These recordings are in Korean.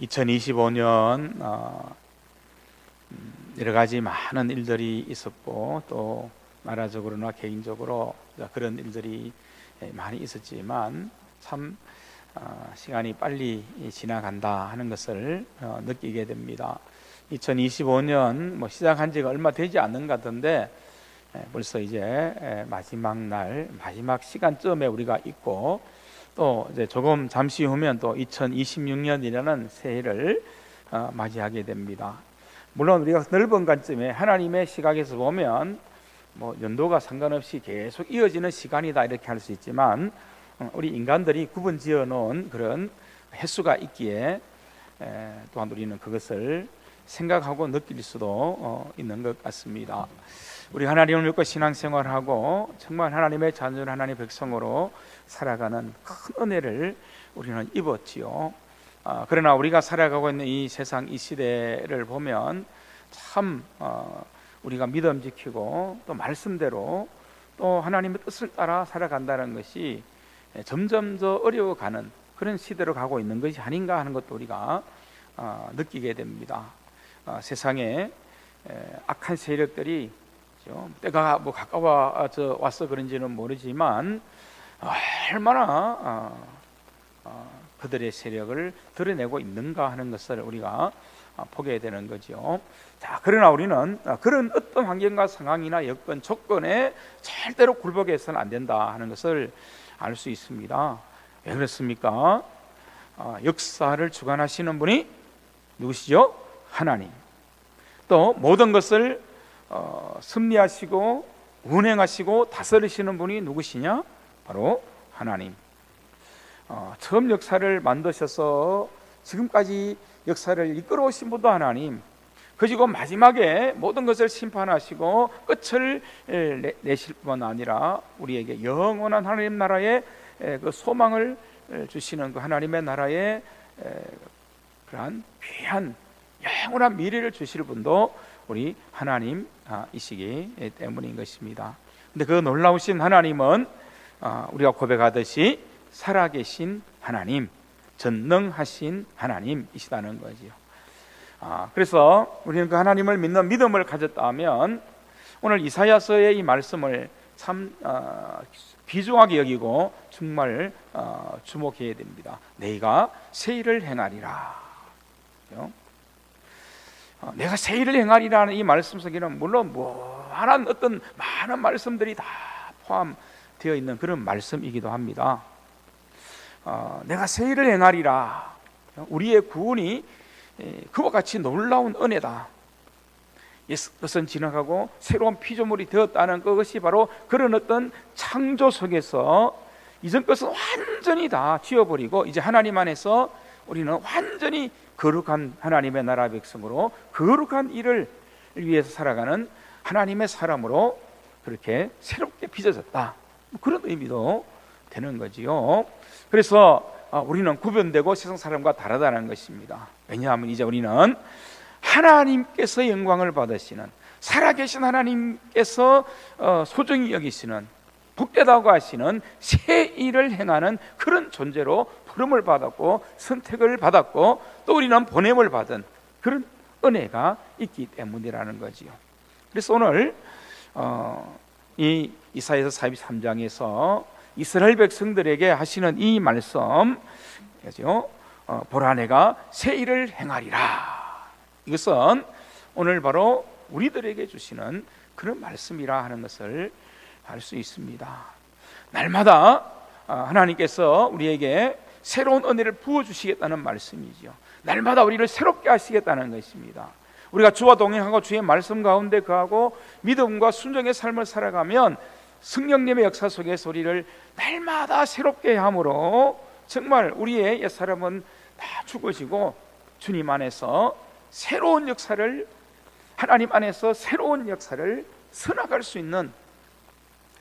2025년 여러 가지 많은 일들이 있었고 또 나라적으로나 개인적으로 그런 일들이 많이 있었지만 참 시간이 빨리 지나간다 하는 것을 느끼게 됩니다. 2025년 시작한 지가 얼마 되지 않는 것 같은데 벌써 이제 마지막 날, 마지막 시간쯤에 우리가 있고 또 이제 조금 잠시 후면 또 2026년이라는 새해를 맞이하게 됩니다. 물론 우리가 넓은 관점에 하나님의 시각에서 보면 연도가 상관없이 계속 이어지는 시간이다 이렇게 할 수 있지만 우리 인간들이 구분 지어 놓은 그런 횟수가 있기에 또한 우리는 그것을 생각하고 느낄 수도 있는 것 같습니다. 우리 하나님을 믿고 신앙생활하고 정말 하나님의 자녀, 하나님의 백성으로 살아가는 큰 은혜를 우리는 입었지요. 그러나 우리가 살아가고 있는 이 세상, 이 시대를 보면 참 우리가 믿음 지키고 또 말씀대로 또 하나님의 뜻을 따라 살아간다는 것이 점점 더 어려워가는 그런 시대로 가고 있는 것이 아닌가 하는 것도 우리가 느끼게 됩니다. 세상에 악한 세력들이 때가 가까워 와서 그런지는 모르지만 얼마나 그들의 세력을 드러내고 있는가 하는 것을 우리가 보게 되는 거죠. 자, 그러나 우리는 그런 어떤 환경과 상황이나 여건, 조건에 절대로 굴복해서는 안 된다 하는 것을 알 수 있습니다. 왜 그렇습니까? 역사를 주관하시는 분이 누구시죠? 하나님. 또 모든 것을 섭리하시고 운행하시고 다스리시는 분이 누구시냐? 바로 하나님. 처음 역사를 만드셔서 지금까지 역사를 이끌어 오신 분도 하나님, 그리고 마지막에 모든 것을 심판하시고 끝을 내실 뿐 아니라 우리에게 영원한 하나님 나라의 그 소망을 주시는 그 하나님의 나라의 그러한 귀한 영원한 미래를 주실 분도 우리 하나님이시기 때문인 것입니다. 근데 그 놀라우신 하나님은 우리가 고백하듯이 살아계신 하나님, 전능하신 하나님이시다는 거지요. 그래서 우리는 그 하나님을 믿는 믿음을 가졌다면 오늘 이사야서의 이 말씀을 참 귀중하게 여기고 정말 주목해야 됩니다. 내가 새 일을 행하리라. 내가 새 일을 행하리라는 이 말씀 속에는 물론 무한한 어떤 많은 말씀들이 다 포함되어 있는 그런 말씀이기도 합니다. 내가 새 일을 행하리라. 우리의 구원이 그와 같이 놀라운 은혜다. 옛것은 지나가고 새로운 피조물이 되었다는 그것이 바로 그런 어떤 창조 속에서 이전 것은 완전히 다 지워버리고 이제 하나님 안에서 우리는 완전히 거룩한 하나님의 나라 백성으로 거룩한 일을 위해서 살아가는 하나님의 사람으로 그렇게 새롭게 빚어졌다. 그런 의미도 되는 거지요. 그래서 우리는 구별되고 세상 사람과 다르다는 것입니다. 왜냐하면 이제 우리는 하나님께서 영광을 받으시는, 살아계신 하나님께서 소중히 여기시는, 복되다고 하시는 새 일을 행하는 그런 존재로 부름을 받았고 선택을 받았고 또 우리는 보냄을 받은 그런 은혜가 있기 때문이라는 거지요. 그래서 오늘 이 이사야서 43장에서 이스라엘 백성들에게 하시는 이 말씀, 보라 내가 새 일을 행하리라. 이것은 오늘 바로 우리들에게 주시는 그런 말씀이라 하는 것을 알 수 있습니다. 날마다 하나님께서 우리에게 새로운 은혜를 부어주시겠다는 말씀이죠. 날마다 우리를 새롭게 하시겠다는 것입니다. 우리가 주와 동행하고 주의 말씀 가운데 거하고 믿음과 순종의 삶을 살아가면 성령님의 역사 속에서 우리를 날마다 새롭게 함으로 정말 우리의 옛사람은 다 죽어지고 주님 안에서 새로운 역사를, 하나님 안에서 새로운 역사를 서나갈 수 있는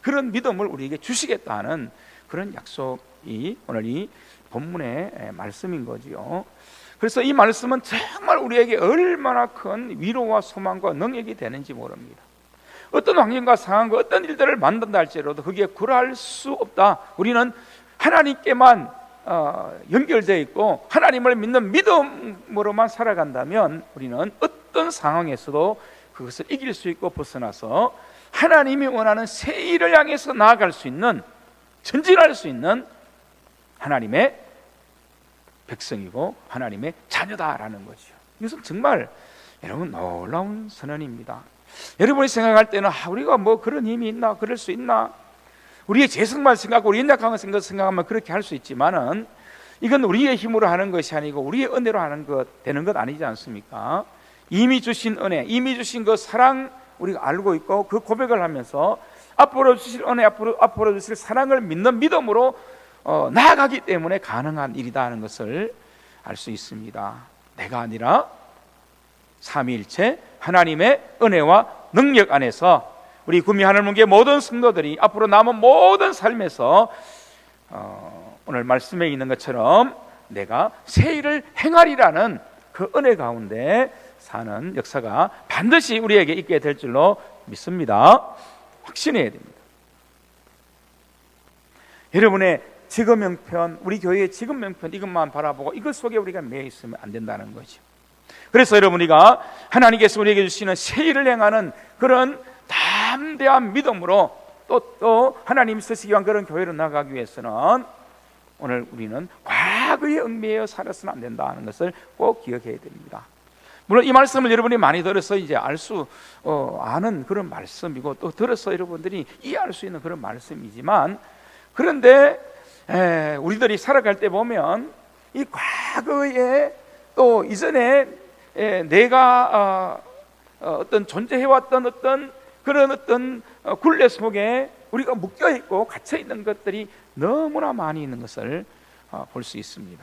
그런 믿음을 우리에게 주시겠다는 그런 약속이 오늘 이 본문의 말씀인 거지요. 그래서 이 말씀은 정말 우리에게 얼마나 큰 위로와 소망과 능력이 되는지 모릅니다. 어떤 환경과 상황과 어떤 일들을 만든다 할지라도 거기에 굴할 수 없다. 우리는 하나님께만 연결되어 있고 하나님을 믿는 믿음으로만 살아간다면 우리는 어떤 상황에서도 그것을 이길 수 있고 벗어나서 하나님이 원하는 새 일을 향해서 나아갈 수 있는, 전진할 수 있는 하나님의 백성이고 하나님의 자녀다라는 거죠. 이것은 정말 여러분 놀라운 선언입니다. 여러분이 생각할 때는 우리가 뭐 그런 힘이 있나, 그럴 수 있나, 우리의 재성만 생각하고 우리 연약한 것 생각하면 그렇게 할 수 있지만은 이건 우리의 힘으로 하는 것이 아니고 우리의 은혜로 하는 것, 되는 것 아니지 않습니까? 이미 주신 은혜, 이미 주신 그 사랑 우리가 알고 있고 그 고백을 하면서 앞으로 주실 은혜, 앞으로 주실 사랑을 믿는 믿음으로 나아가기 때문에 가능한 일이다 하는 것을 알 수 있습니다. 내가 아니라 삼위일체 하나님의 은혜와 능력 안에서 우리 구미 하늘문교회 모든 성도들이 앞으로 남은 모든 삶에서 오늘 말씀에 있는 것처럼 내가 새 일을 행하리라는 그 은혜 가운데 사는 역사가 반드시 우리에게 있게 될 줄로 믿습니다. 확신해야 됩니다. 여러분의 직업 명편, 우리 교회의 직업 명편 이것만 바라보고 이것 속에 우리가 매여 있으면 안 된다는 거죠. 그래서 여러분, 우리가 하나님께서 우리에게 주시는 새 일을 행하는 그런 담대한 믿음으로 또 하나님 쓰시기 위한 그런 교회로 나가기 위해서는 오늘 우리는 과거에 얽매여 살아서는 안 된다는 것을 꼭 기억해야 됩니다. 물론 이 말씀을 여러분이 많이 들어서 이제 아는 그런 말씀이고 또 들어서 여러분들이 이해할 수 있는 그런 말씀이지만, 그런데 우리들이 살아갈 때 보면 이 과거에 또 이전에 내가 어떤 존재해왔던 어떤 그런 어떤 굴레 속에 우리가 묶여있고 갇혀있는 것들이 너무나 많이 있는 것을 볼 수 있습니다.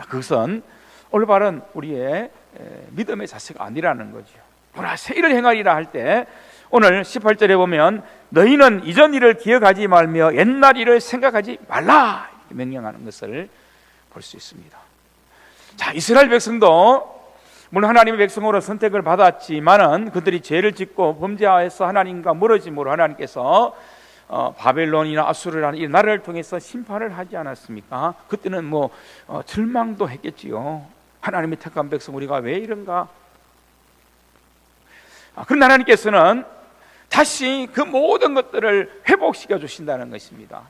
그것은 올바른 우리의 믿음의 자세가 아니라는 거죠. 보라, 새 일을 행하리라 할 때 오늘 18절에 보면 너희는 이전 일을 기억하지 말며 옛날 일을 생각하지 말라 이렇게 명령하는 것을 볼 수 있습니다. 자, 이스라엘 백성도 물론 하나님의 백성으로 선택을 받았지만은 그들이 죄를 짓고 범죄하여서 하나님과 멀어짐으로 하나님께서 바벨론이나 아수르라는 이 나라를 통해서 심판을 하지 않았습니까? 그때는 절망도 했겠지요. 하나님의 택한 백성 우리가 왜 이런가? 그런데 하나님께서는 다시 그 모든 것들을 회복시켜 주신다는 것입니다.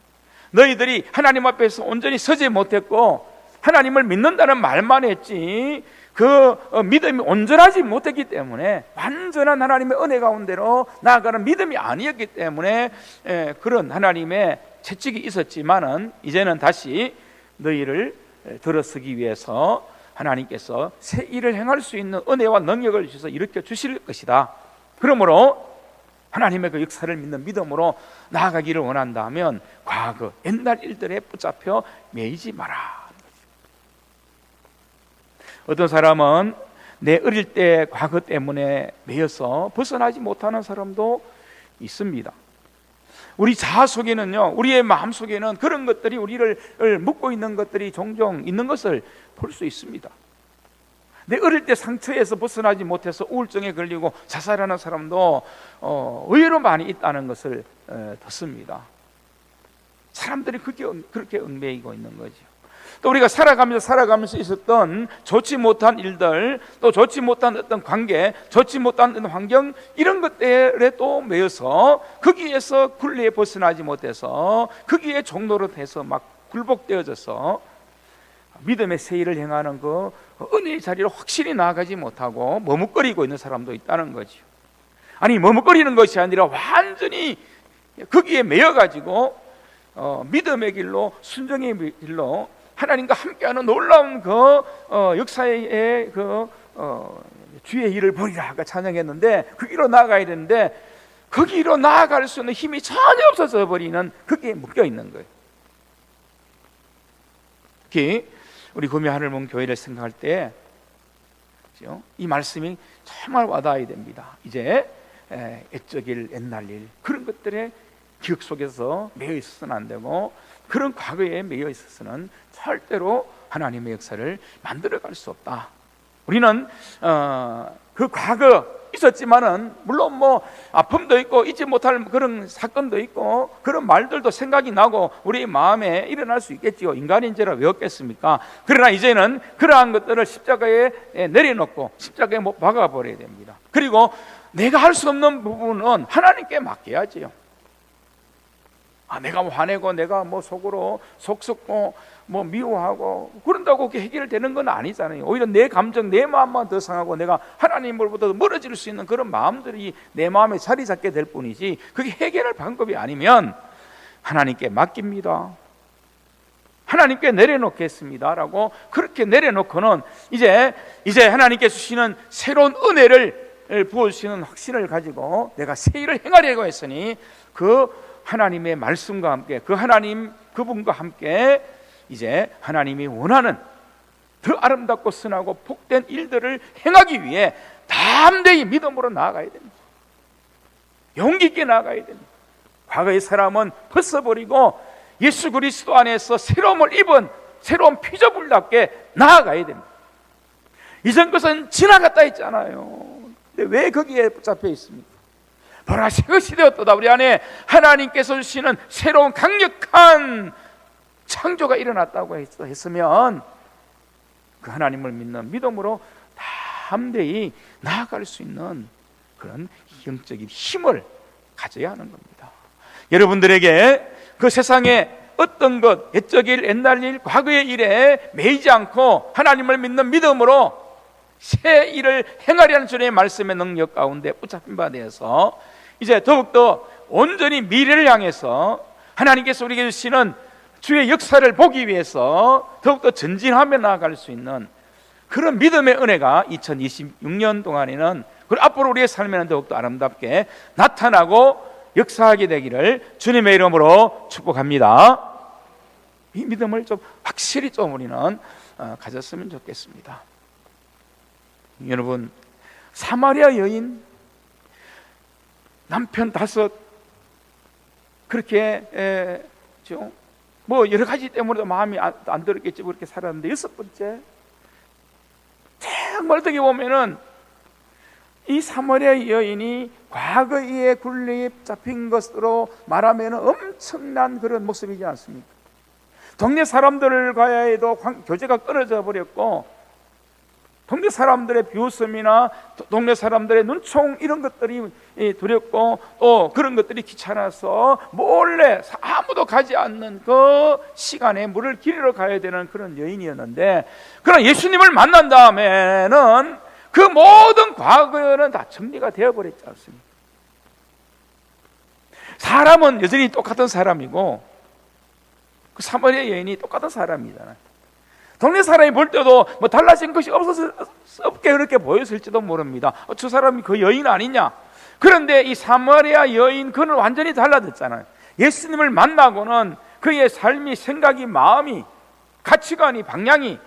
너희들이 하나님 앞에서 온전히 서지 못했고 하나님을 믿는다는 말만 했지 그 믿음이 온전하지 못했기 때문에, 완전한 하나님의 은혜 가운데로 나아가는 믿음이 아니었기 때문에 그런 하나님의 채찍이 있었지만은 이제는 다시 너희를 들어서기 위해서 하나님께서 새 일을 행할 수 있는 은혜와 능력을 주셔서 일으켜 주실 것이다. 그러므로 하나님의 그 역사를 믿는 믿음으로 나아가기를 원한다면 과거 옛날 일들에 붙잡혀 매이지 마라. 어떤 사람은 내 어릴 때 과거 때문에 매여서 벗어나지 못하는 사람도 있습니다. 우리 자아 속에는요, 우리의 마음 속에는 그런 것들이 우리를 묶고 있는 것들이 종종 있는 것을 볼 수 있습니다. 내 어릴 때 상처에서 벗어나지 못해서 우울증에 걸리고 자살하는 사람도 의외로 많이 있다는 것을 듣습니다. 사람들이 그렇게 얽매이고 있는 거죠. 또 우리가 살아가면서 있었던 좋지 못한 일들, 또 좋지 못한 어떤 관계, 좋지 못한 어떤 환경, 이런 것들에 또 매여서 거기에서 굴레에 벗어나지 못해서 거기에 종로로 돼서 막 굴복되어져서 믿음의 새 일을 행하는 그 은혜의 자리로 확실히 나아가지 못하고 머뭇거리고 있는 사람도 있다는 거죠. 아니, 머뭇거리는 것이 아니라 완전히 거기에 매여가지고 믿음의 길로, 순종의 길로 하나님과 함께하는 놀라운 그 역사의 그 주의 일을 보리라 아까 찬양했는데, 그 길로 나아가야 되는데 그 길로 나아갈 수 있는 힘이 전혀 없어져 버리는, 거기에 묶여 있는 거예요. 특히 우리 구미 하늘문 교회를 생각할 때 이 말씀이 정말 와닿아야 됩니다. 이제 옛적일, 옛날 일, 그런 것들의 기억 속에서 매여 있어서는 안 되고, 그런 과거에 매여 있어서는 절대로 하나님의 역사를 만들어갈 수 없다. 우리는 그 과거, 있었지만은 물론 뭐 아픔도 있고 잊지 못할 그런 사건도 있고 그런 말들도 생각이 나고 우리 마음에 일어날 수 있겠지요. 인간인지라 왜 없겠습니까? 그러나 이제는 그러한 것들을 십자가에 내려놓고 십자가에 못 박아버려야 됩니다. 그리고 내가 할 수 없는 부분은 하나님께 맡겨야지요. 내가 화내고 내가 뭐 속으로 속 썩고 뭐 미워하고 그런다고 그게 해결되는 건 아니잖아요. 오히려 내 감정, 내 마음만 더 상하고 내가 하나님으로부터 멀어질 수 있는 그런 마음들이 내 마음에 자리 잡게 될 뿐이지 그게 해결할 방법이 아니면 하나님께 맡깁니다. 하나님께 내려놓겠습니다 라고 그렇게 내려놓고는 이제 하나님께서 주시는 새로운 은혜를 부어주시는 확신을 가지고 내가 새 일을 행하려고 했으니 그 하나님의 말씀과 함께 그 하나님 그분과 함께 이제 하나님이 원하는 더 아름답고 선하고 복된 일들을 행하기 위해 담대히 믿음으로 나아가야 됩니다. 용기 있게 나아가야 됩니다. 과거의 사람은 벗어버리고 예수 그리스도 안에서 새로움을 입은 새로운 피조물답게 나아가야 됩니다. 이전 것은 지나갔다 했잖아요. 근데 왜 거기에 붙잡혀 있습니까? 보라 새것이 되었도다. 우리 안에 하나님께서 주시는 새로운 강력한 창조가 일어났다고 했으면 그 하나님을 믿는 믿음으로 담대히 나아갈 수 있는 그런 영적인 힘을 가져야 하는 겁니다. 여러분들에게 그 세상에 어떤 것, 옛적 일, 옛날 일, 과거의 일에 매이지 않고 하나님을 믿는 믿음으로 새 일을 행하려는 주님의 말씀의 능력 가운데 붙잡힌 바 되어서 이제 더욱더 온전히 미래를 향해서 하나님께서 우리에게 주시는 주의 역사를 보기 위해서 더욱더 전진하며 나아갈 수 있는 그런 믿음의 은혜가 2026년 동안에는 그리고 앞으로 우리의 삶에는 더욱더 아름답게 나타나고 역사하게 되기를 주님의 이름으로 축복합니다. 이 믿음을 좀 확실히 좀 우리는 가졌으면 좋겠습니다. 여러분, 사마리아 여인 남편 5 그렇게 뭐 여러 가지 때문에도 마음이 안 들었겠지 그렇게 살았는데 6번째 정말 어떻게 보면은 이 사마리아 여인이 과거의 굴레에 잡힌 것으로 말하면 엄청난 그런 모습이지 않습니까? 동네 사람들과도 교제가 끊어져 버렸고 동네 사람들의 비웃음이나 동네 사람들의 눈총 이런 것들이 두렵고 또 그런 것들이 귀찮아서 몰래 아무도 가지 않는 그 시간에 물을 기르러 가야 되는 그런 여인이었는데 그러나 예수님을 만난 다음에는 그 모든 과거는 다 정리가 되어버렸지 않습니까? 사람은 여전히 똑같은 사람이고 그 사마리아 여인이 똑같은 사람이잖아요. 동네 사람이 볼 때도 뭐 달라진 것이 없게 그렇게 보였을지도 모릅니다. 저 사람이 그 여인 아니냐? 그런데 이 사마리아 여인 그는 완전히 달라졌잖아요. 예수님을 만나고는 그의 삶이, 생각이, 마음이, 가치관이, 방향이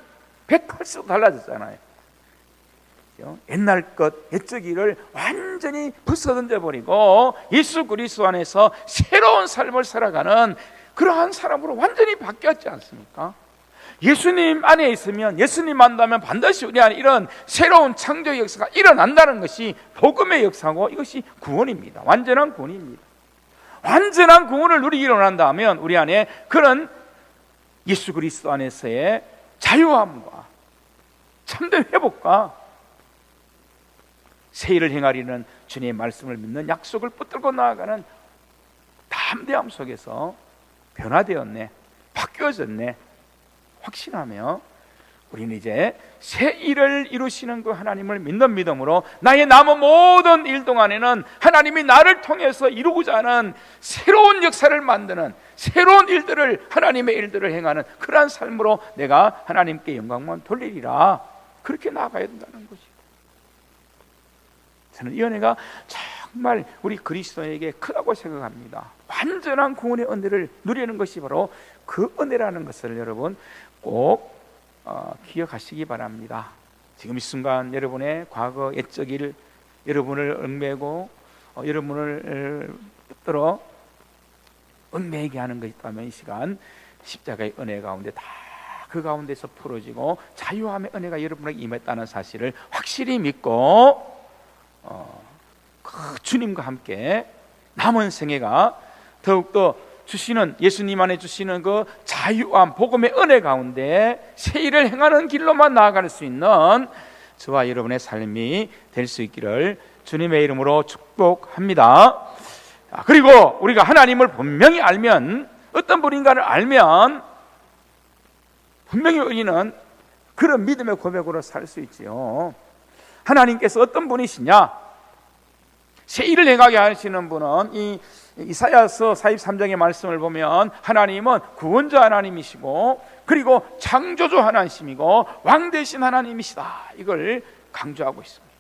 180도 달라졌잖아요. 옛날 것, 옛적 일을 완전히 벗어던져버리고 예수 그리스도 안에서 새로운 삶을 살아가는 그러한 사람으로 완전히 바뀌었지 않습니까? 예수님 안에 있으면, 예수님 만나면 반드시 우리 안에 이런 새로운 창조의 역사가 일어난다는 것이 복음의 역사고 이것이 구원입니다. 완전한 구원입니다. 완전한 구원을 누리기 원한다면 우리 안에 그런 예수 그리스도 안에서의 자유함과 참된 회복과 새 일을 행하리는 주님의 말씀을 믿는 약속을 붙들고 나아가는 담대함 속에서 변화되었네, 바뀌어졌네 확신하며 우리는 이제 새 일을 이루시는 그 하나님을 믿는 믿음으로 나의 남은 모든 일 동안에는 하나님이 나를 통해서 이루고자 하는 새로운 역사를 만드는 새로운 일들을, 하나님의 일들을 행하는 그러한 삶으로 내가 하나님께 영광만 돌리리라, 그렇게 나아가야 된다는 거죠. 저는 이 은혜가 정말 우리 그리스도인에게 크다고 생각합니다. 완전한 구원의 은혜를 누리는 것이 바로 그 은혜라는 것을 여러분 꼭 기억하시기 바랍니다. 지금 이 순간 여러분의 과거 옛적 일, 여러분을 얽매고 여러분을 붙들어 얽매게 하는 것이 있다면 이 시간 십자가의 은혜 가운데 다 그 가운데서 풀어지고 자유함의 은혜가 여러분에게 임했다는 사실을 확실히 믿고 그 주님과 함께 남은 생애가 더욱더 주시는, 예수님 안에 주시는 그 자유함, 복음의 은혜 가운데 새 일을 행하는 길로만 나아갈 수 있는 저와 여러분의 삶이 될 수 있기를 주님의 이름으로 축복합니다. 그리고 우리가 하나님을 분명히 알면, 어떤 분인가를 알면 분명히 우리는 그런 믿음의 고백으로 살 수 있지요. 하나님께서 어떤 분이시냐? 새 일을 행하게 하시는 분은 이 이사야서 43장의 말씀을 보면 하나님은 구원자 하나님이시고, 그리고 창조주 하나님이시고 왕 되신 하나님이시다, 이걸 강조하고 있습니다.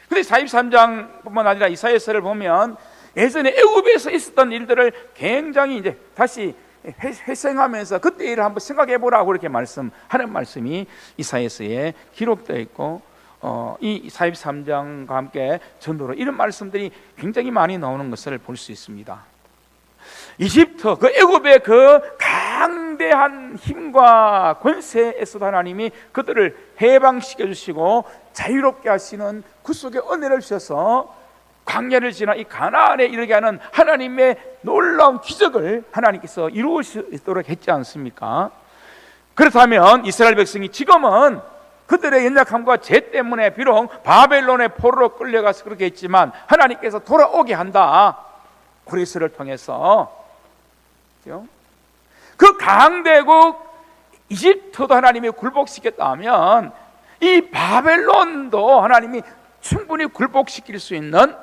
그런데 43장뿐만 아니라 이사야서를 보면 예전에 애굽에서 있었던 일들을 굉장히 이제 다시 회생하면서 그때 일을 한번 생각해 보라고 그렇게 말씀하는 말씀이 이사야서에 기록되어 있고, 이 43장과 함께 전도로 이런 말씀들이 굉장히 많이 나오는 것을 볼 수 있습니다. 이집트, 그 애굽의 그 강대한 힘과 권세에서도 하나님이 그들을 해방시켜 주시고 자유롭게 하시는 구속의 은혜를 주셔서 광야를 지나 이 가나안에 이르게 하는 하나님의 놀라운 기적을 하나님께서 이루시도록 했지 않습니까? 그렇다면 이스라엘 백성이 지금은 그들의 연약함과 죄 때문에 비록 바벨론의 포로로 끌려가서 그렇게 했지만 하나님께서 돌아오게 한다, 그리스를 통해서. 그 강대국 이집트도 하나님이 굴복시켰다면 이 바벨론도 하나님이 충분히 굴복시킬 수 있는,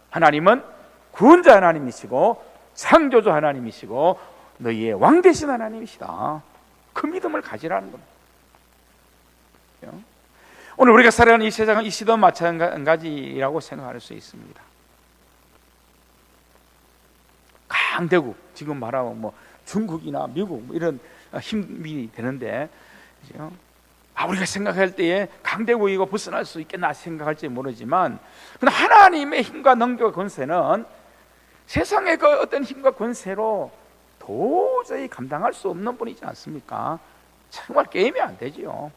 하나님은 구원자 하나님이시고 창조주 하나님이시고 너희의 왕 되신 하나님이시다, 그 믿음을 가지라는 겁니다. 오늘 우리가 살아가는 이 세상은 이 시대도 마찬가지라고 생각할 수 있습니다. 강대국, 지금 말하면 뭐 중국이나 미국 이런 힘이 되는데, 우리가 생각할 때에 강대국이고 벗어날 수 있겠나 생각할지 모르지만, 그러나 하나님의 힘과 능력과 권세는 세상의 그 어떤 힘과 권세로 도저히 감당할 수 없는 분이지 않습니까? 정말 게임이 안 되지요.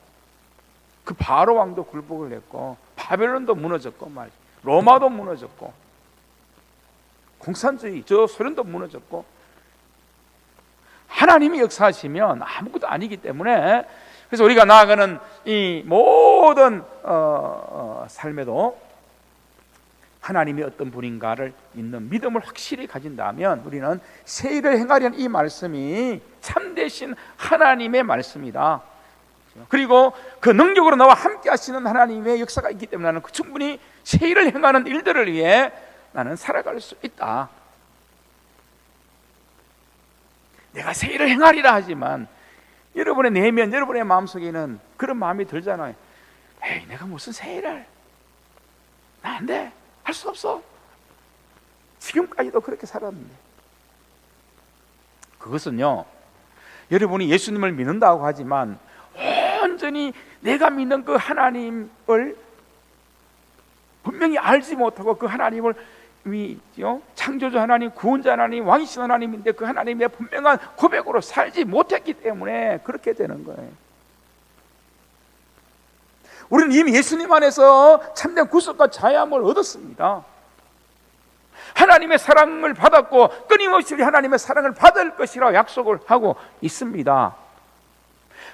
그 바로 왕도 굴복을 했고, 바벨론도 무너졌고, 로마도 무너졌고, 공산주의 저 소련도 무너졌고, 하나님이 역사하시면 아무것도 아니기 때문에, 그래서 우리가 나아가는 이 모든 삶에도 하나님이 어떤 분인가를 믿는 믿음을 확실히 가진다면 우리는 새 일을 행하려는 이 말씀이 참되신 하나님의 말씀이다, 그리고 그 능력으로 나와 함께 하시는 하나님의 역사가 있기 때문에 나는 충분히 새 일을 행하는 일들을 위해 나는 살아갈 수 있다. 내가 새 일을 행하리라 하지만 여러분의 내면, 여러분의 마음속에는 그런 마음이 들잖아요. 에이, 내가 무슨 새 일을, 나 안 돼, 할 수 없어. 지금까지도 그렇게 살았는데. 그것은요, 여러분이 예수님을 믿는다고 하지만 온전히 내가 믿는 그 하나님을 분명히 알지 못하고, 그 하나님을 창조주 하나님, 구원자 하나님, 왕이신 하나님인데 그 하나님의 분명한 고백으로 살지 못했기 때문에 그렇게 되는 거예요. 우리는 이미 예수님 안에서 참된 구속과 자유함을 얻었습니다. 하나님의 사랑을 받았고 끊임없이 하나님의 사랑을 받을 것이라고 약속을 하고 있습니다.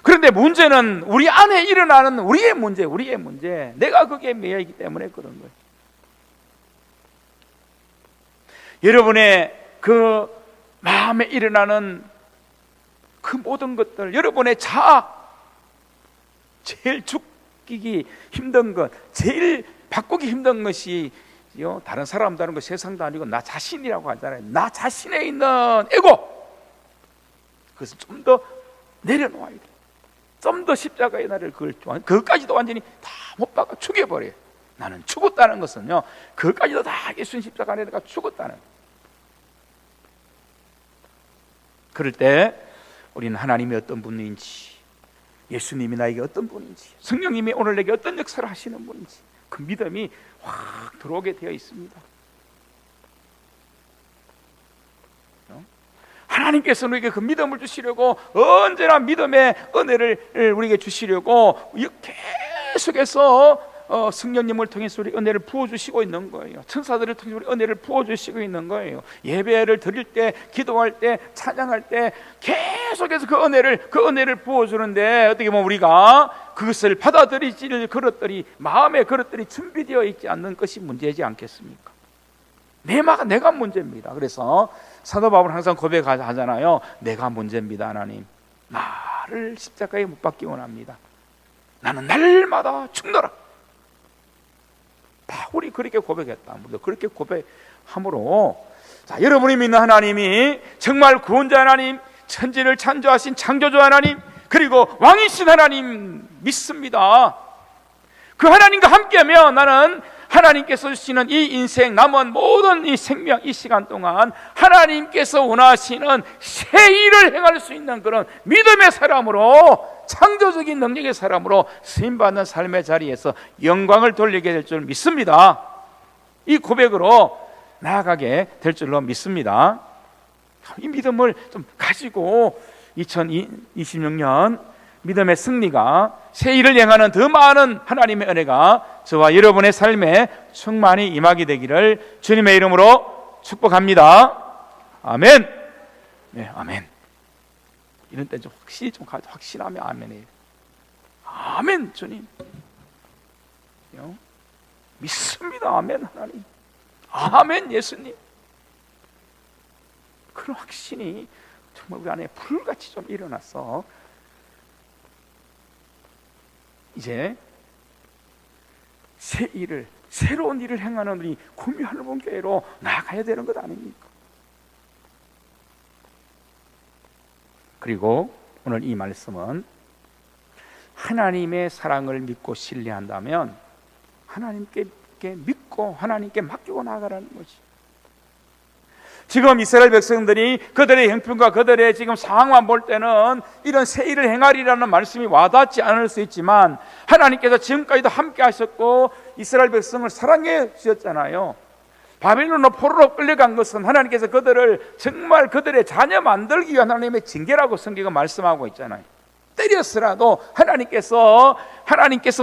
그런데 문제는 우리 안에 일어나는 우리의 문제, 내가 거기에 매여 있기 때문에 그런 거예요. 여러분의 그 마음에 일어나는 그 모든 것들, 여러분의 자아, 제일 죽이기 힘든 것, 제일 바꾸기 힘든 것이 다른 사람도 아니고 세상도 아니고 나 자신이라고 하잖아요. 나 자신에 있는 에고, 그것을 좀 더 내려놓아야 돼. 좀 더 십자가의 날을 그것까지도 완전히 다 못 박아 죽여버려요. 나는 죽었다는 것은요, 그것까지도 다 예수님 십자가 안에 내가 죽었다는. 그럴 때 우리는 하나님이 어떤 분인지, 예수님이 나에게 어떤 분인지, 성령님이 오늘 내게 어떤 역사를 하시는 분인지 그 믿음이 확 들어오게 되어 있습니다. 하나님께서 우리에게 그 믿음을 주시려고, 언제나 믿음의 은혜를 우리에게 주시려고 계속해서 성령님을 통해서 우리 은혜를 부어주시고 있는 거예요. 천사들을 통해서 우리 은혜를 부어주시고 있는 거예요. 예배를 드릴 때, 기도할 때, 찬양할 때 계속해서 그 은혜를 부어주는데, 어떻게 보면 우리가 그것을 받아들이질 그릇들이, 마음의 그릇들이 준비되어 있지 않는 것이 문제지 않겠습니까? 내가 문제입니다. 그래서 사도 바울은 항상 고백하잖아요. 내가 문제입니다. 하나님, 나를 십자가에 못 박기 원합니다. 나는 날마다 죽노라. 바울이 그렇게 고백했다. 우리도 그렇게 고백함으로, 자, 여러분이 믿는 하나님이 정말 구원자 하나님, 천지를 창조하신 창조주 하나님, 그리고 왕이신 하나님 믿습니다. 그 하나님과 함께하면 나는 하나님께서 주시는 이 인생, 남은 모든 이 생명, 이 시간 동안 하나님께서 원하시는 새 일을 행할 수 있는 그런 믿음의 사람으로, 창조적인 능력의 사람으로 쓰임받는 삶의 자리에서 영광을 돌리게 될 줄 믿습니다. 이 고백으로 나아가게 될 줄로 믿습니다. 이 믿음을 좀 가지고 2026년 믿음의 승리가, 새 일을 행하는 더 많은 하나님의 은혜가 저와 여러분의 삶에 충만히 임하게 되기를 주님의 이름으로 축복합니다. 아멘. 네, 아멘. 이런 때 좀 확신하면 아멘이에요. 아멘. 주님 믿습니다. 아멘. 하나님, 아멘. 예수님. 그런 확신이 정말 우리 안에 불같이 좀 일어나서 이제 새 일을, 새로운 일을 행하는 우리 구미하늘본 교회로 나아가야 되는 것 아닙니까? 그리고 오늘 이 말씀은 하나님의 사랑을 믿고 신뢰한다면 하나님께 믿고 하나님께 맡기고 나아가라는 거지. 지금 이스라엘 백성들이 그들의 형편과 그들의 지금 상황만 볼 때는 이런 새 일을 행하리라는 말씀이 와닿지 않을 수 있지만, 하나님께서 지금까지도 함께 하셨고 이스라엘 백성을 사랑해 주셨잖아요. 바빌론으로 포로로 끌려간 것은 하나님께서 그들을 정말 그들의 자녀 만들기 위한 하나님의 징계라고 성경은 말씀하고 있잖아요. 때렸으라도 하나님께서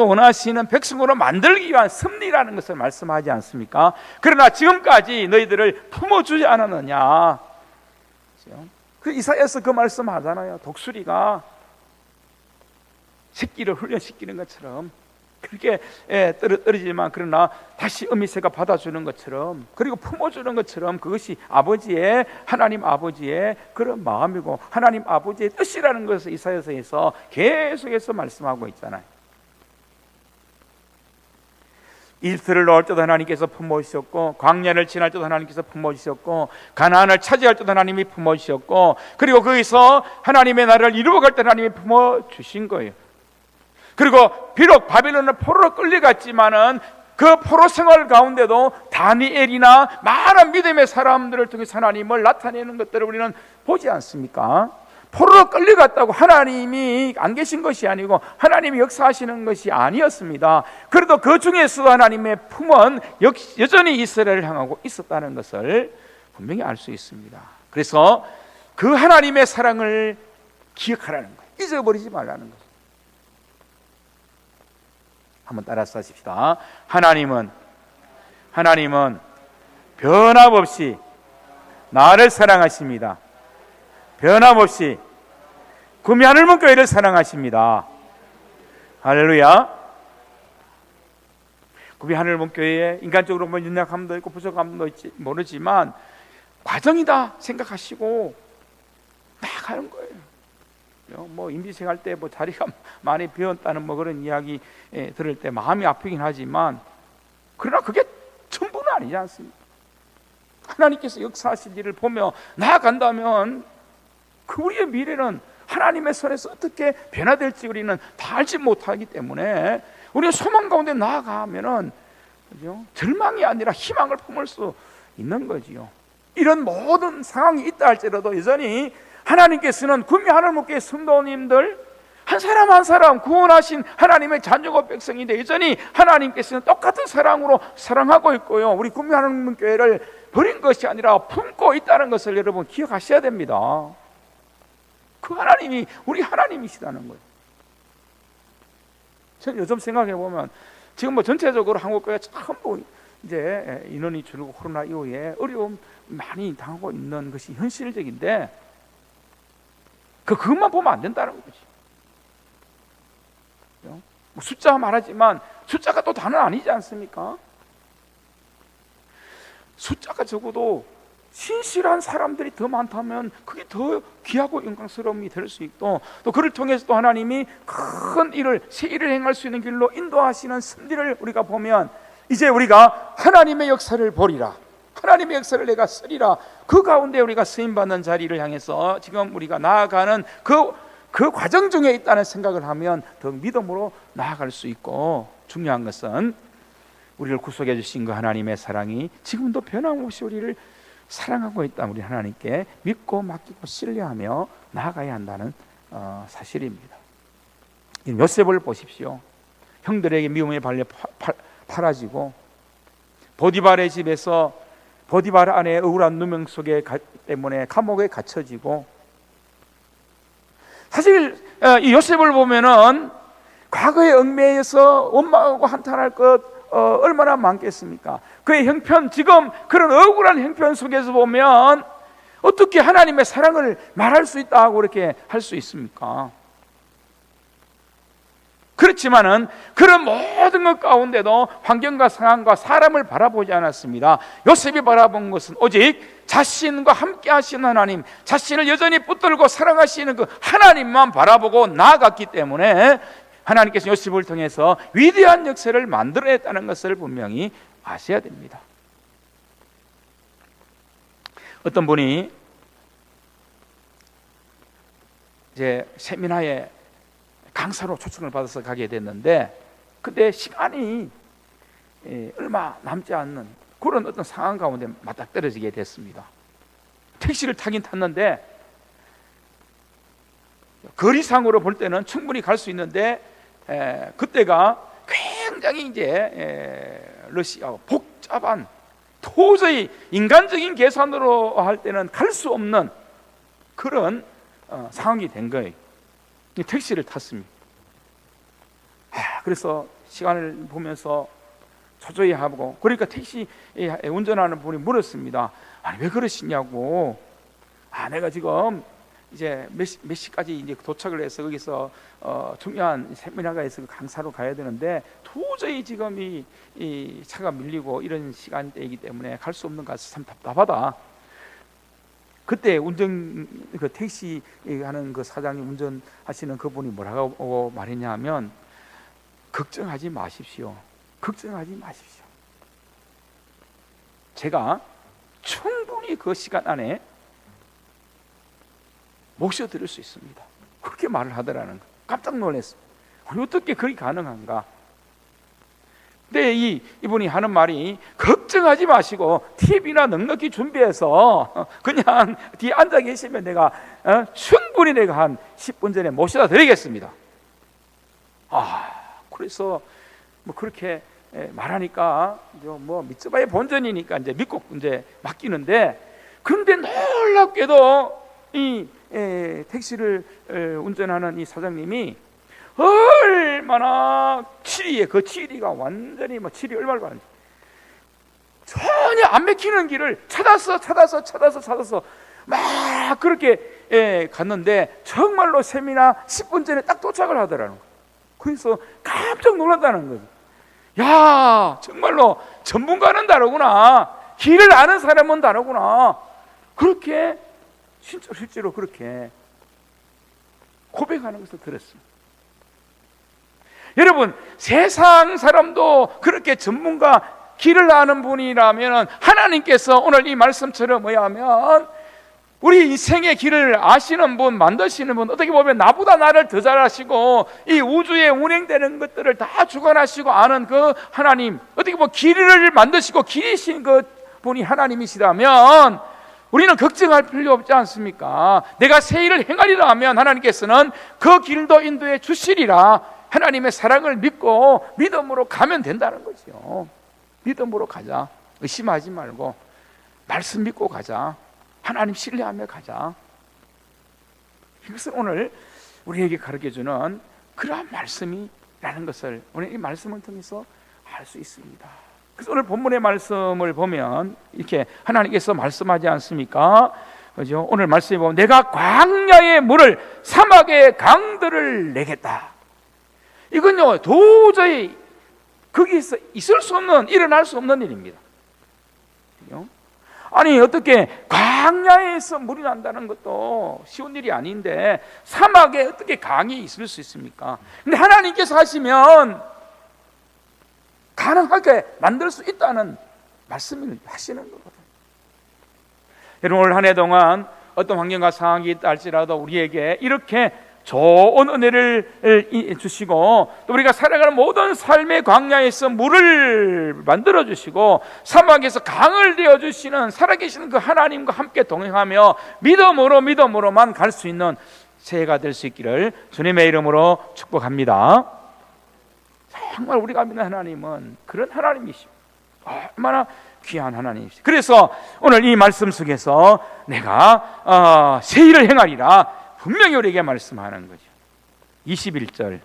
원하시는 백성으로 만들기 위한 섭리라는 것을 말씀하지 않습니까? 그러나 지금까지 너희들을 품어주지 않았느냐. 그 이사야서 그 말씀하잖아요. 독수리가 새끼를 훈련시키는 것처럼 그렇게 떨어지지만 그러나 다시 어미새가 받아주는 것처럼, 그리고 품어주는 것처럼, 그것이 하나님 아버지의 그런 마음이고 하나님 아버지의 뜻이라는 것을 이사야서에서 계속해서 말씀하고 있잖아요. 이집트를 넣을 때도 하나님께서 품어주셨고, 광야를 지날 때도 하나님께서 품어주셨고, 가나안을 차지할 때도 하나님이 품어주셨고, 그리고 거기서 하나님의 나라를 이루어갈 때 하나님이 품어주신 거예요. 그리고 비록 바빌론을 포로로 끌려갔지만은 그 포로 생활 가운데도 다니엘이나 많은 믿음의 사람들을 통해서 하나님을 나타내는 것들을 우리는 보지 않습니까? 포로로 끌려갔다고 하나님이 안 계신 것이 아니고 하나님이 역사하시는 것이 아니었습니다. 그래도 그 중에서도 하나님의 품은 여전히 이스라엘을 향하고 있었다는 것을 분명히 알 수 있습니다. 그래서 그 하나님의 사랑을 기억하라는 거예요. 잊어버리지 말라는 거예요. 한번 따라서 하십시다. 하나님은 변함없이 나를 사랑하십니다. 변함없이 구미하늘문 교회를 사랑하십니다. 할렐루야. 구미하늘문 교회에 인간적으로 뭐 연약함도 있고 부족함도 있지 모르지만 과정이다 생각하시고 나가는 거예요. 뭐 임시생 할 때 뭐 자리가 많이 비었다는 뭐 그런 이야기 들을 때 마음이 아프긴 하지만, 그러나 그게 전부는 아니지 않습니까? 하나님께서 역사하실 일을 보며 나아간다면 그 우리의 미래는 하나님의 손에서 어떻게 변화될지 우리는 다 알지 못하기 때문에 우리가 소망 가운데 나아가면은 절망이 아니라 희망을 품을 수 있는 거지요. 이런 모든 상황이 있다 할지라도 여전히 하나님께서는 구미하늘목교회 성도님들 한 사람 한 사람 구원하신 하나님의 자녀고 백성인데 여전히 하나님께서는 똑같은 사랑으로 사랑하고 있고요, 우리 구미하늘목교회를 버린 것이 아니라 품고 있다는 것을 여러분 기억하셔야 됩니다. 그 하나님이 우리 하나님이시다는 거예요. 저는 요즘 생각해 보면 지금 뭐 전체적으로 한국교회 전부 이제 인원이 줄고 코로나 이후에 어려움 많이 당하고 있는 것이 현실적인데 그것만 보면 안 된다는 거지. 숫자 말하지만 숫자가 또 다는 아니지 않습니까? 숫자가 적어도 신실한 사람들이 더 많다면 그게 더 귀하고 영광스러움이 될 수 있고, 또 그를 통해서 또 하나님이 큰 일을, 새 일을 행할 수 있는 길로 인도하시는 섭리를 우리가 보면 이제 우리가 하나님의 역사를 보리라, 하나님의 역사를 내가 쓰리라, 그 가운데 우리가 쓰임받는 자리를 향해서 지금 우리가 나아가는 그 과정 중에 있다는 생각을 하면 더 믿음으로 나아갈 수 있고, 중요한 것은 우리를 구속해 주신 그 하나님의 사랑이 지금도 변함없이 우리를 사랑하고 있다, 우리 하나님께 믿고 맡기고 신뢰하며 나아가야 한다는 사실입니다. 요셉을 보십시오. 형들에게 미움에 발려 팔아지고 보디발의 집에서 보디발 아내의 억울한 누명 속에 때문에 감옥에 갇혀지고, 사실 이 요셉을 보면은 과거의 얽매여서 원망하고 한탄할 것 얼마나 많겠습니까? 그의 형편, 지금 그런 억울한 형편 속에서 보면 어떻게 하나님의 사랑을 말할 수 있다고 그렇게 할 수 있습니까? 그렇지만은 그런 모든 것 가운데도 환경과 상황과 사람을 바라보지 않았습니다. 요셉이 바라본 것은 오직 자신과 함께 하시는 하나님, 자신을 여전히 붙들고 사랑하시는 그 하나님만 바라보고 나아갔기 때문에 하나님께서 요셉을 통해서 위대한 역사를 만들어냈다는 것을 분명히 아셔야 됩니다. 어떤 분이 이제 세미나에 강사로 초청을 받아서 가게 됐는데, 그때 시간이 얼마 남지 않는 그런 어떤 상황 가운데 맞닥뜨려지게 됐습니다. 택시를 타긴 탔는데 거리상으로 볼 때는 충분히 갈 수 있는데 그때가 굉장히 이제 러시아 복잡한, 도저히 인간적인 계산으로 할 때는 갈 수 없는 그런 상황이 된 거예요. 택시를 탔습니다. 그래서 시간을 보면서 초조해 하고, 그러니까 택시 운전하는 분이 물었습니다. 아니, 왜 그러시냐고. 내가 지금 이제 몇 시까지 이제 도착을 해서 거기서 중요한 세미나가 있어서 강사로 가야 되는데 도저히 지금 이 차가 밀리고 이런 시간대이기 때문에 갈 수 없는 것 같아서 참 답답하다. 그때 그 택시 하는 그 사장님, 운전하시는 그분이 뭐라고 말했냐면, 걱정하지 마십시오. 걱정하지 마십시오. 제가 충분히 그 시간 안에 모셔드릴 수 있습니다. 그렇게 말을 하더라는 거. 깜짝 놀랐습니다. 어떻게 그게 가능한가? 근데 이분이 하는 말이, 걱정하지 마시고 TV나 넉넉히 준비해서 그냥 뒤에 앉아 계시면 내가 충분히 내가 한 10분 전에 모셔다 드리겠습니다. 그래서 뭐 그렇게 말하니까 뭐 믿어봐야 본전이니까 이제 믿고 이제 맡기는데, 그런데 놀랍게도 이 택시를 운전하는 이 사장님이 얼마나 그 치리가 완전히 뭐 치리 얼마나 가는지 전혀 안 막히는 길을 찾아서 막 그렇게 갔는데 정말로 세미나 10분 전에 딱 도착을 하더라는 거예요. 그래서 깜짝 놀랐다는 거죠. 야, 정말로 전문가는 다르구나, 길을 아는 사람은 다르구나, 그렇게 실제로 그렇게 고백하는 것을 들었습니다. 여러분, 세상 사람도 그렇게 전문가, 길을 아는 분이라면 하나님께서 오늘 이 말씀처럼 뭐냐면 우리 인생의 길을 아시는 분, 만드시는 분, 어떻게 보면 나보다 나를 더 잘 아시고 이 우주에 운행되는 것들을 다 주관하시고 아는 그 하나님, 어떻게 보면 길을 만드시고 길이신 그 분이 하나님이시라면 우리는 걱정할 필요 없지 않습니까? 내가 새 일을 행하리라 하면 하나님께서는 그 길도 인도해 주시리라. 하나님의 사랑을 믿고 믿음으로 가면 된다는 거죠. 믿음으로 가자. 의심하지 말고 말씀 믿고 가자. 하나님 신뢰하며 가자. 이것은 오늘 우리에게 가르쳐주는 그러한 말씀이라는 것을 오늘 이 말씀을 통해서 할 수 있습니다. 그래서 오늘 본문의 말씀을 보면 이렇게 하나님께서 말씀하지 않습니까? 그죠? 오늘 말씀에 보면 내가 광야의 물을 사막의 강들을 내겠다. 이건요 도저히 거기서 있을 수 없는, 일어날 수 없는 일입니다. 그죠? 아니 어떻게 광야에서 물이 난다는 것도 쉬운 일이 아닌데 사막에 어떻게 강이 있을 수 있습니까? 근데 하나님께서 하시면 가능하게 만들 수 있다는 말씀을 하시는 거거든요. 여러분 올 한 해 동안 어떤 환경과 상황이 있다 할지라도 우리에게 이렇게 좋은 은혜를 주시고 또 우리가 살아가는 모든 삶의 광야에서 물을 만들어 주시고 사막에서 강을 되어 주시는 살아계시는 그 하나님과 함께 동행하며 믿음으로만 갈 수 있는 새해가 될 수 있기를 주님의 이름으로 축복합니다. 정말 우리가 믿는 하나님은 그런 하나님이시오. 얼마나 귀한 하나님이시오. 그래서 오늘 이 말씀 속에서 내가 새 일을 행하리라 분명히 우리에게 말씀하는 거죠. 21절,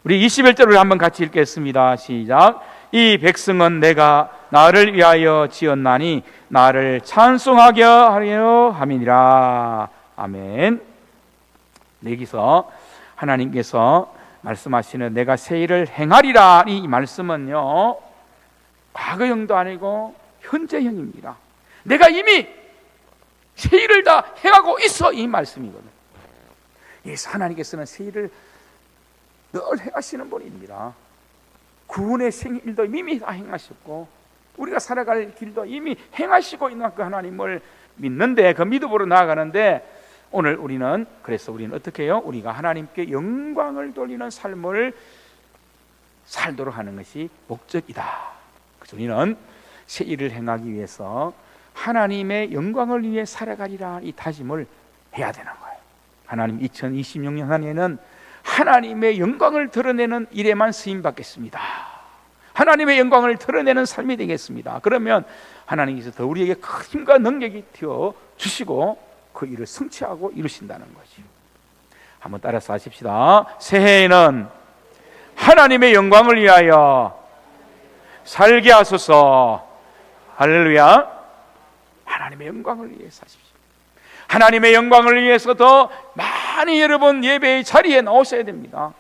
우리 21절을 한번 같이 읽겠습니다. 시작. 이 백성은 내가 나를 위하여 지었나니 나를 찬송하게 하려 함이니라. 아멘. 여기서 하나님께서 말씀하시는 내가 새 일을 행하리라 이 말씀은요 과거형도 아니고 현재형입니다. 내가 이미 새 일을 다 행하고 있어 이 말씀이거든요. 그래서 하나님께서는 새 일을 늘 행하시는 분입니다. 구원의 생일도 이미 다 행하셨고 우리가 살아갈 길도 이미 행하시고 있는 그 하나님을 믿는데 그 믿음으로 나아가는데 오늘 우리는 어떻게 해요? 우리가 하나님께 영광을 돌리는 삶을 살도록 하는 것이 목적이다. 그래서 우리는 새 일을 행하기 위해서 하나님의 영광을 위해 살아가리라 이 다짐을 해야 되는 거예요. 하나님 2026년 한 해는 하나님의 영광을 드러내는 일에만 쓰임받겠습니다. 하나님의 영광을 드러내는 삶이 되겠습니다. 그러면 하나님께서 더 우리에게 큰 힘과 능력이 되어 주시고 그 일을 성취하고 이루신다는 거죠. 한번 따라서 하십시다. 새해에는 하나님의 영광을 위하여 살게 하소서. 할렐루야. 하나님의 영광을 위해 사십시오. 하나님의 영광을 위해서 더 많이 여러분 예배의 자리에 나오셔야 됩니다.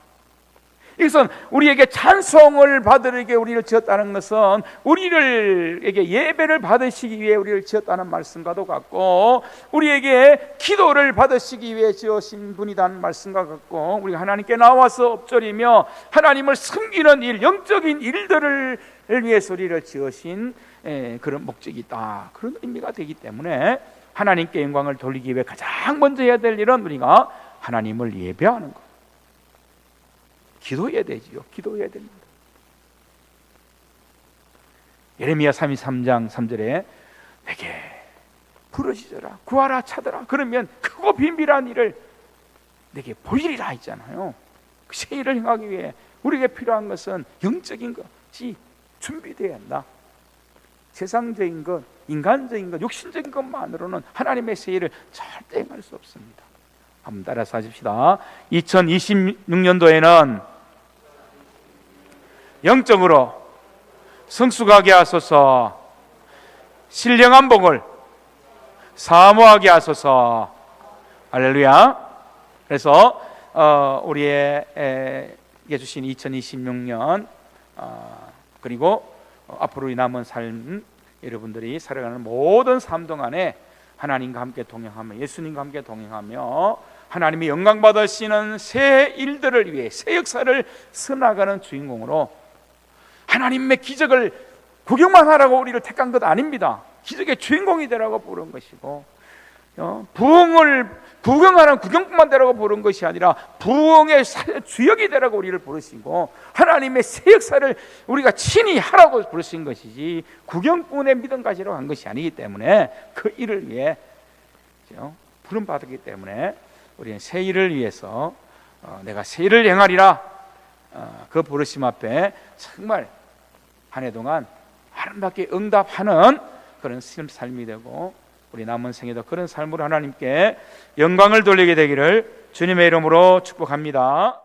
이것은 우리에게 찬송을 받으려게 우리를 지었다는 것은 우리에게 예배를 받으시기 위해 우리를 지었다는 말씀과도 같고 우리에게 기도를 받으시기 위해 지으신 분이라는 말씀과 같고 우리가 하나님께 나와서 엎드리며 하나님을 섬기는 일, 영적인 일들을 위해서 우리를 지으신 그런 목적이 있다. 그런 의미가 되기 때문에 하나님께 영광을 돌리기 위해 가장 먼저 해야 될 일은 우리가 하나님을 예배하는 것. 기도해야 되지요. 기도해야 됩니다. 예레미야 33장 3절에 내게 부르짖어라 구하라 찾으라 그러면 크고 빈비한 일을 내게 보이리라 했잖아요. 그 새 일을 행하기 위해 우리에게 필요한 것은 영적인 것이 준비되어야 한다. 세상적인 것, 인간적인 것, 육신적인 것만으로는 하나님의 새 일을 절대 행할 수 없습니다. 한번 따라서 하십시다. 2026년도에는 영적으로 성숙하게 하소서. 신령한 복을 사모하게 하소서. 할렐루야. 그래서 우리에게 주신 2026년 그리고 앞으로 남은 삶 여러분들이 살아가는 모든 삶 동안에 하나님과 함께 동행하며 예수님과 함께 동행하며 하나님이 영광 받으시는 새 일들을 위해 새 역사를 써나가는 주인공으로 하나님의 기적을 구경만 하라고 우리를 택한 것 아닙니다. 기적의 주인공이 되라고 부른 것이고 부흥을 구경하는 구경꾼만 되라고 부른 것이 아니라 부흥의 주역이 되라고 우리를 부르시고 하나님의 새 역사를 우리가 친히 하라고 부르신 것이지 구경꾼의 믿음 가지러 간 것이 아니기 때문에 그 일을 위해 부름받았기 때문에 우리는 새 일을 위해서 내가 새 일을 행하리라 그 부르심 앞에 정말 한 해 동안 아름답게 응답하는 그런 삶이 되고 우리 남은 생에도 그런 삶으로 하나님께 영광을 돌리게 되기를 주님의 이름으로 축복합니다.